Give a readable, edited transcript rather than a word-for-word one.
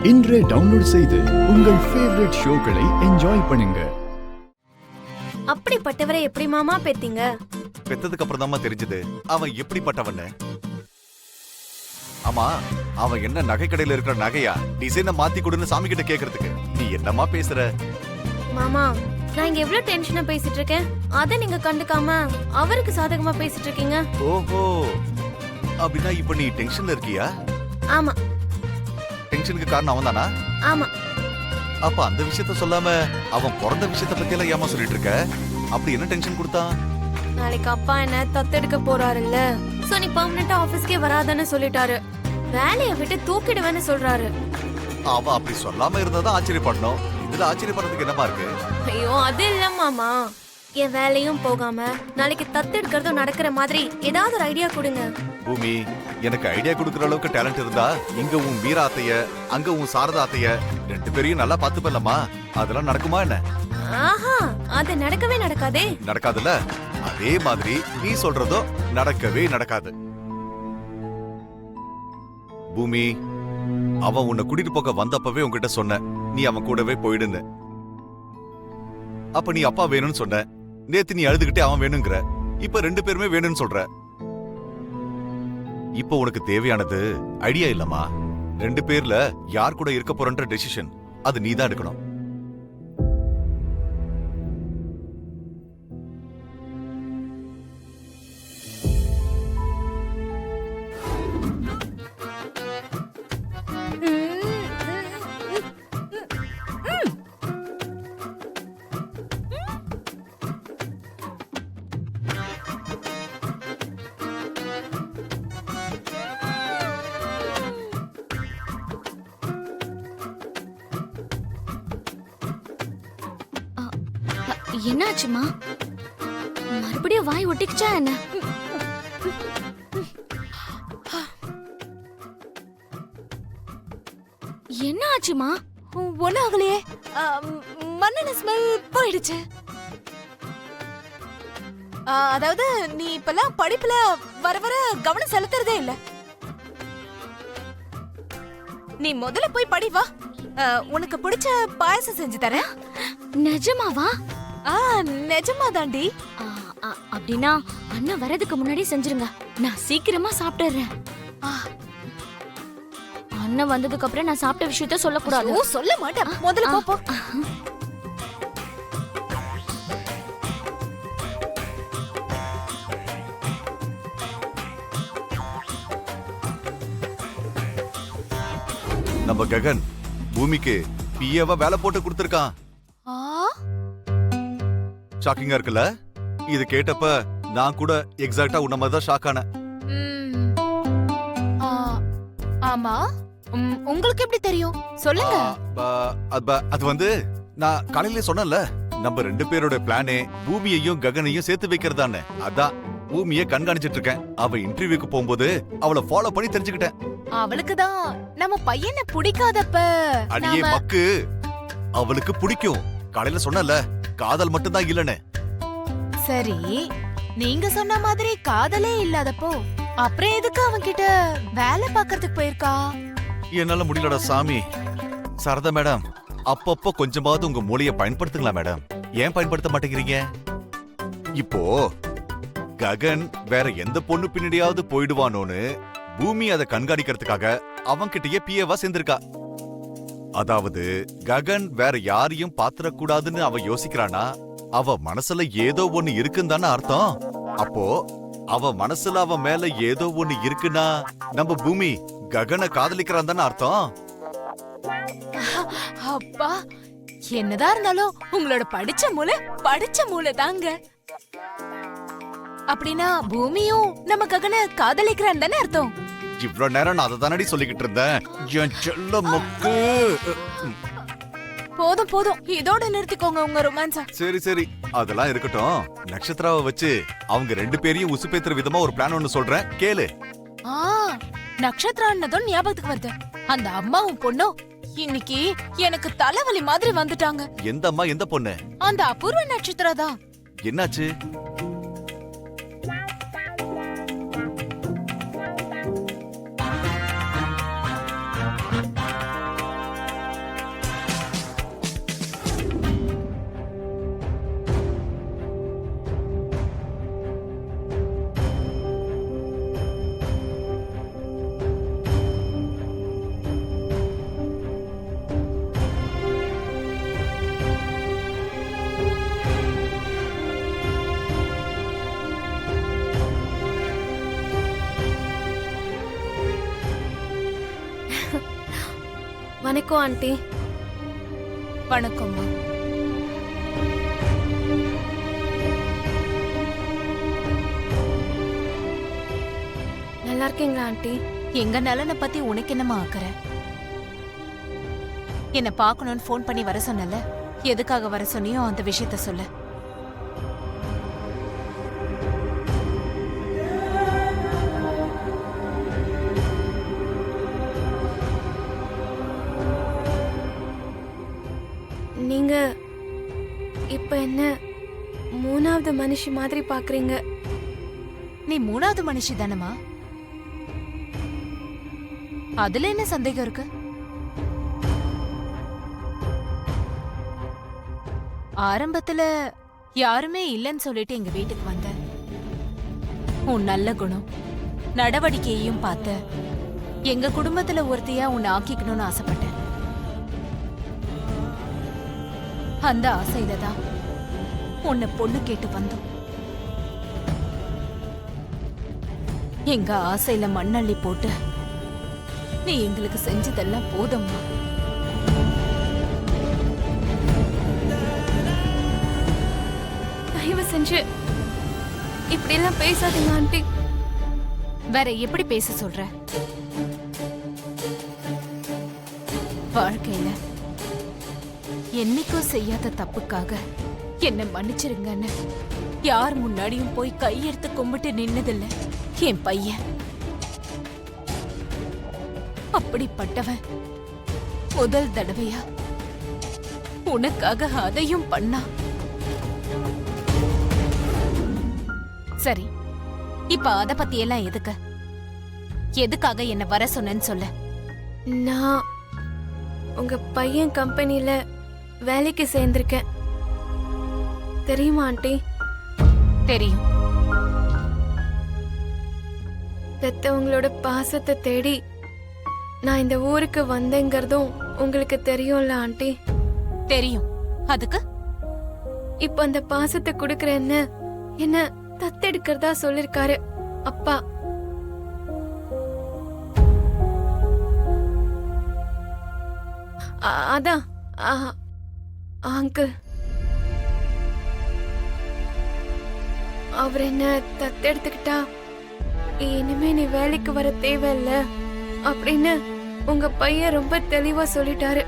இன்றே டவுன்லோட் செய்து உங்கள் ஃபேவரட் ஷோக்களை என்ஜாய் பண்ணுங்க. அப்படிப்பட்டவரை எப்படி மாமா பெத்தீங்க? பெத்ததுக்கு அப்புறம் தான் தெரிஞ்சது அவன் எப்படிப்பட்டவன்னு. ஆமா, அவன் என்ன நகை கடையில இருக்கிற நகையா டிசைனை மாத்தி கொடுன்னு சாமி கிட்ட கேக்குறதுக்கு நீ என்னமா பேசுற? மாமா, நான் இங்க எவ்வளவு டென்ஷனா பேசிட்டு இருக்கேன், அத நீங்க கண்டுக்காம அவருக்கு சாதகமா பேசிட்டு இருக்கீங்க. ஓஹோ, அப்படின்னா இப்ப நீ டென்ஷன்ல இருக்கியா? ஆமா. டென்ஷனுக்கு காரணம் அவன் தானா? ஆமா. அப்ப அந்த விஷயத்த சொல்லாம அவன் பிறந்த விஷயத்த பத்தி எல்லாம் ஏமா சொல்லிட்டு இருக்க? அப்படி என்ன டென்ஷன் கொடுத்தான்? நாளைக்கு அப்பா என்ன தத்தெடுக்க போறாருல்ல, சோ நீ பெர்மனன்ட்டா ஆபீஸ்க்கே வராதன்னு சொல்லிட்டாரு. வேலையை விட்டு தூக்கிடுவேன்னு சொல்றாரு. அவ அப்படி சொல்லாம இருந்தாதான் ஆச்சரியப்படணும். இதுல ஆச்சரியப்படுறதுக்கு என்னமா இருக்கு? ஐயோ, அது இல்ல மாமா. என் வேலையும் போகாம நாளைக்கு தத்தெடுக்கிறதும் நடக்கிற மாதிரி ஏதாவது ஒரு ஐடியா கொடுங்க. பூமி, எனக்கு ஐடியா கொடுக்கற அளவுக்கு டேலண்ட் இருந்தா இங்க உன் வீரா அத்தைய, அங்க உன் சாரதா அத்தைய ரெண்டு பேரையும் நல்லா பாத்து பண்ணலாமா? அதெல்லாம் நடக்குமா என்ன? ஆஹா, அது நடக்கவே நடக்காதே. நடக்காதுல்ல? அதே மாதிரி நீ சொல்றதோ நடக்கவே நடக்காது. பூமி, அவன் உன்னை கூட்டிட்டு போக வந்தப்பவே உன்கிட்ட சொன்ன நீ அவன் கூடவே போயிடுன்னு. அப்ப நீ அப்பா வேணும்னு சொன்ன. நேத்து நீ அழுதுகிட்டே அவன் வேணுங்கிற. இப்ப ரெண்டு பேருமே வேணும்னு சொல்ற. இப்ப உனக்கு தேவையானது ஐடியா இல்லமா, ரெண்டு பேர்ல யார் கூட இருக்க போறன்ற டெசிஷன். அது நீதான் எடுக்கணும். என்னாச்சுமா? மறுபடியும் வாய் ஒட்டிக்கிச்சா என்ன? என்ன ஆச்சுமா? ஒன்னும் ஆகலையே. மண்ணெண்ண ஸ்மெல் போயிடுச்சு. அதாவது நீ இப்பெல்லாம் படிப்புல வர வர கவனம் செலுத்துறதே இல்ல. நீ முதல்ல போய் படி வா. உனக்கு பிடிச்ச பாயசம் செஞ்சு தரேன். நிஜமாவா? நிஜமா தாண்டி. அப்படின்னா அண்ணா வரதுக்கு முன்னாடி செஞ்சிருங்க, நான் சீக்கிரமா சாப்பிட்டுறேன். அண்ணா வந்ததுக்கு அப்புறம் நான் சாப்பிட்ட விஷயத்த சொல்லக்கூடாது. சொல்ல மாட்டேன், முதல்ல போ. நம்ம ககன் பூமிக்கு பிஏவா வேலை போட்டு கொடுத்திருக்கான். ஷாக்கிங்கா இருக்குல்ல? இது கேட்டப்ப நான் கூட எக்ஸாக்ட்டா உன்ன மாதிரி தான் ஷாக் ஆனேன். ஆமா, உங்களுக்கு எப்படி தெரியும்? சொல்லுங்க. அது வந்து நான் காலையில சொன்னேன்ல, நம்ம ரெண்டு பேரோட பிளானே பூமியையும் ககனையும் சேர்த்து வைக்கிறதானே. அதான் பூமியை கண்காணிச்சிட்டு இருக்கேன். அவ இன்டர்வியூக்கு போகும்போது அவளை ஃபாலோ பண்ணி தெரிஞ்சுக்கிட்டேன். அவளுக்கு தான் நம்ம பையனை பிடிக்காதப்ப. அடியே மக்கு, அவளுக்கு பிடிக்கும். காலையில சொன்னல, காதல் மட்டும் தான் இல்லன்னு. சரி, நீங்க சொன்ன மாதிரி காதலே இல்லாதப்போ அப்புறம் எதுக்கு அவன்கிட்ட வேலை பாக்குறதுக்கு போயிருக்கா? என்னால முடியலடா சாமி. சரதா மேடம், அப்பப்போ கொஞ்சமாவது உங்க மூளைய பயன்படுத்துங்களா மேடம்? ஏன் பயன்படுத்த மாட்டேங்கிறீங்க? இப்போ ககன் வேற எந்த பொண்ணு பின்னாடியாவது போயிடுவானோன்னு பூமி அதை கண்காணிக்கிறதுக்காக அவன்கிட்டயே பிஏவா சேர்ந்திருக்கா. அதாவது ககன் வேற யாரையும் பாத்திரக்கூடாதுன்னு அவ யோசிக்கிறானா, அவ மனசுல ஏதோ ஒண்ணு இருக்குன்னு தானே அர்த்தம். அப்போ அவ மனசுல அவ மேல ஏதோ ஒண்ணு இருக்குன்னா நம்ம பூமி ககனை காதலிக்கிறான் தானே அர்த்தம். அப்பா, என்னதான் இருந்தாலும் உங்களோட படிச்ச மூளை தாங்க. அப்படின்னா பூமியும் நம்ம ககனை காதலிக்கிறான் தானே அர்த்தம். இவ்வளவு நேரம் நான் அதை தானடி சொல்லிக்கிட்டு இருந்தேன். என் செல்ல மக்கு. போதும் போதும், இதோட நிறுத்திக்கோங்க உங்க ரொமான்ஸ. சரி சரி, அதெல்லாம் இருக்கட்டும். நட்சத்திராவை வச்சு அவங்க ரெண்டு பேரையும் உசுப்பேத்துற விதமா ஒரு பிளான் ஒன்னு சொல்றேன், கேளு. நட்சத்திரான்னதும் ஞாபகத்துக்கு வருது. அந்த அம்மாவும் பொண்ணும் இன்னைக்கு எனக்கு தலைவலி மாதிரி வந்துட்டாங்க. எந்த அம்மா, எந்த பொண்ணு? அந்த அபூர்வ நட்சத்திரா தான். என்னாச்சு? வணக்கம் ஆண்டி. வணக்கம்மா. நல்லா இருக்கீங்களா ஆண்டி? எங்க நலனை பத்தி உனக்கு என்னமா ஆக்குற? என்ன பார்க்கணும்னு ஃபோன் பண்ணி வர சொன்னல, எதுக்காக வர சொன்னியோ அந்த விஷயத்த சொல்லு. நீங்க இப்ப என்ன மூணாவது மனுஷி மாதிரி பாக்குறீங்க. நீ மூணாவது மனுஷி தானமா? அதுல என்ன சந்தேகம் இருக்கு? ஆரம்பத்துல யாருமே இல்லைன்னு சொல்லிட்டு எங்க வீட்டுக்கு வந்த. உன் நல்ல குணம் நடவடிக்கையையும் பார்த்த எங்க குடும்பத்துல ஒருத்தையா உன்னை ஆக்கிக்கணும்னு ஆசைப்பட்டேன். அந்த ஆசையில தான் உன்னை பொண்ணு கேட்டு வந்தோம். எங்க ஆசையில மண்ணள்ளி போட்டு நீ எங்களுக்கு செஞ்சதெல்லாம் போதும்மா. தயவு செஞ்சு இப்படி எல்லாம் பேசாதீங்க ஆண்டி. வேற எப்படி பேச சொல்ற? வாழ்க்கையில என்னைக்கும் செய்யாத தப்புக்காக என்ன மன்னிச்சிருங்கன்னு யார் முன்னாடியும் போய் கையெடுத்து கும்பிட்டு நின்னதில்ல என் பையன். அப்படிப்பட்டவன் முதல் தடவையா உனக்காக அதையும் பண்ணா. சரி, இப்ப அத பத்தி எல்லாம் எதுக்கு? எதுக்காக என்ன வர சொன்னேன்னு சொல்ல. நான் உங்க பையன் கம்பெனில வேலைக்கு சேர்ந்திருக்கேன். தெரியுமா ஆண்டி? தெரியும். பெத்தவங்களோட பாசத்தை தேடி நான் இந்த ஊருக்கு வந்தேங்கிறதும் உங்களுக்கு தெரியும்ல ஆண்டி? தெரியும். அதுக்கு இப்ப அந்த பாசத்தை குடுக்கறேன்னு என்ன தத்தெடுக்கிறதா சொல்லிருக்காரு அப்பா. அதான் அங்கிள், அவர் என்ன தத்தெடுத்துக்கிட்டா இனிமே நீ வேலைக்கு வர தேவையில்ல அப்படின்னு உங்க பையன் ரொம்ப தெளிவா சொல்லிட்டாரு.